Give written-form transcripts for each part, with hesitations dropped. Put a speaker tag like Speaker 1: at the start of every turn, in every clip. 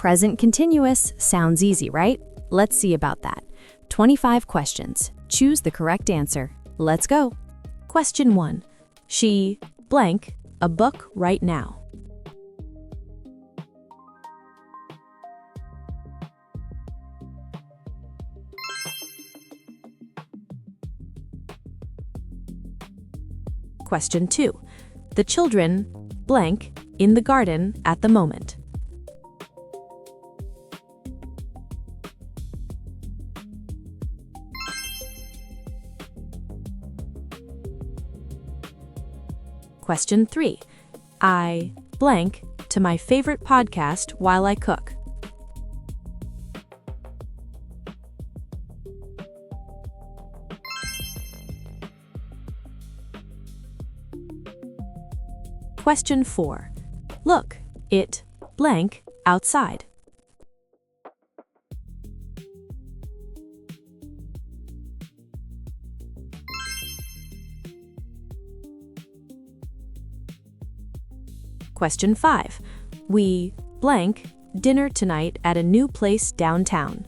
Speaker 1: Present continuous sounds easy, right? Let's see about that. 25 questions. Choose the correct answer. Let's go. Question 1. She blank a book right now. Question 2. The children blank in the garden at the moment. Question 3. I blank to my favorite podcast while I cook. Question 4. Look, it blank outside. Question 5. We blank dinner tonight at a new place downtown.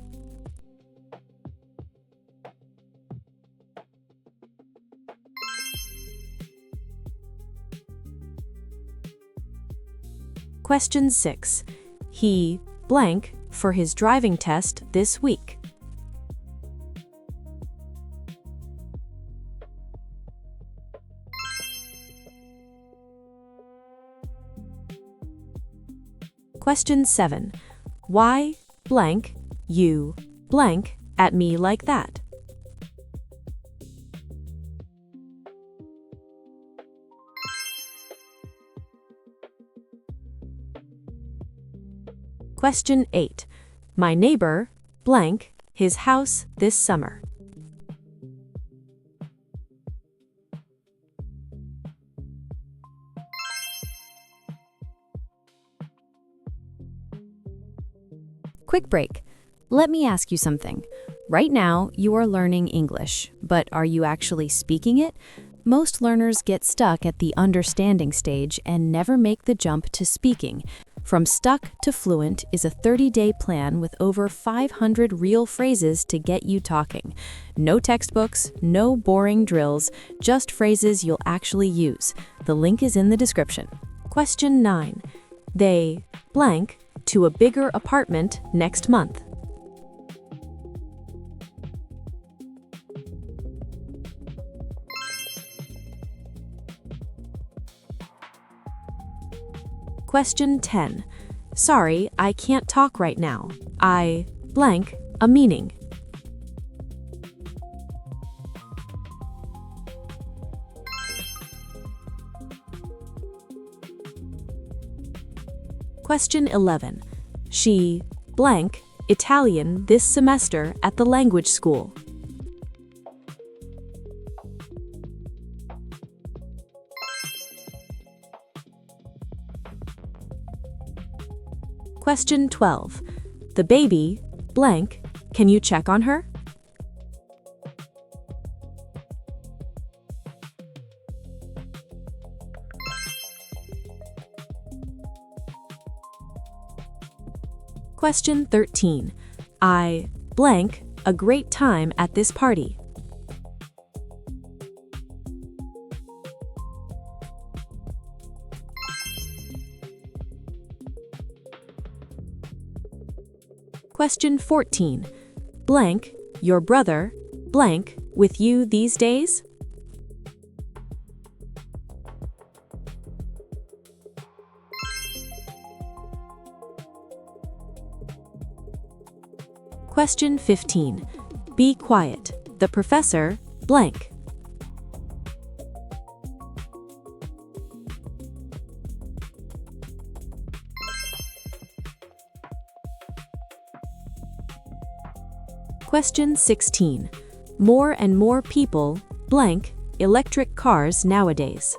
Speaker 1: Question 6. He blank for his driving test this week. Question 7. Why blank you blank at me like that? Question 8. My neighbor blank his house this summer. Quick break. Let me ask you something. Right now, you are learning English, but are you actually speaking it? Most learners get stuck at the understanding stage and never make the jump to speaking. From Stuck to Fluent is a 30-day plan with over 500 real phrases to get you talking. No textbooks, no boring drills, just phrases you'll actually use. The link is in the description. Question 9. They blank to a bigger apartment next month. Question 10. Sorry, I can't talk right now. I blank a meaning. Question 11. She blank Italian this semester at the language school. Question 12. The baby blank can you check on her? Question 13. I blank a great time at this party. Question 14. Blank your brother blank with you these days? Question 15. Be quiet. The professor blank. Question 16. More and more people blank electric cars nowadays.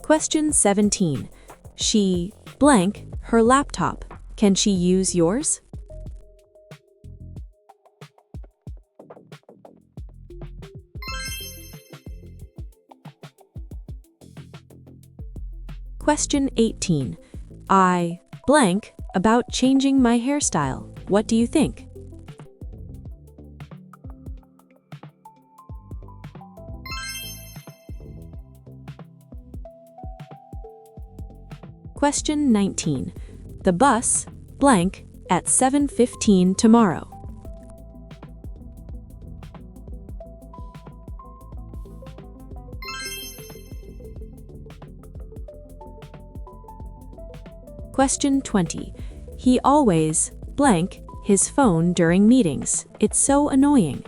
Speaker 1: Question 17. She blank her laptop. Can she use yours? Question 18. I blank about changing my hairstyle. What do you think? Question 19. The bus blank at 7:15 tomorrow. Question 20. He always blank his phone during meetings. It's so annoying.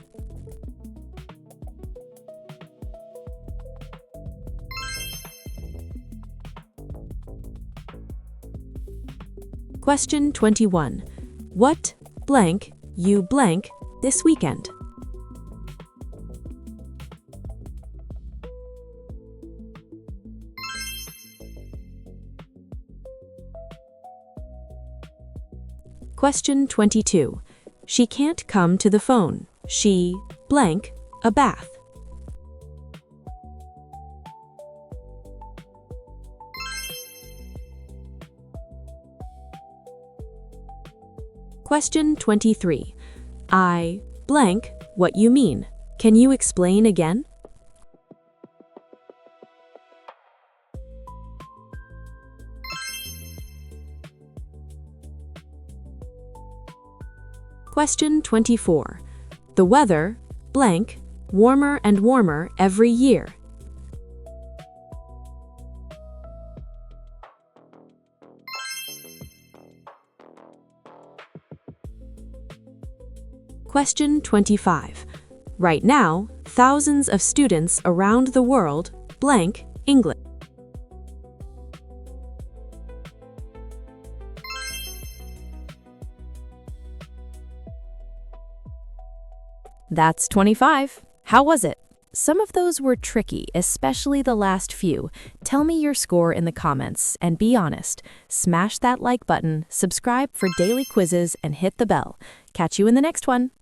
Speaker 1: Question 21. What blank you blank this weekend? Question 22. She can't come to the phone. She blank a bath. Question 23. I blank what you mean. Can you explain again? Question 24. The weather blank warmer and warmer every year. Question 25. Right now, thousands of students around the world blank English. That's 25. How was it? Some of those were tricky, especially the last few. Tell me your score in the comments and be honest. Smash that like button, subscribe for daily quizzes, and hit the bell. Catch you in the next one.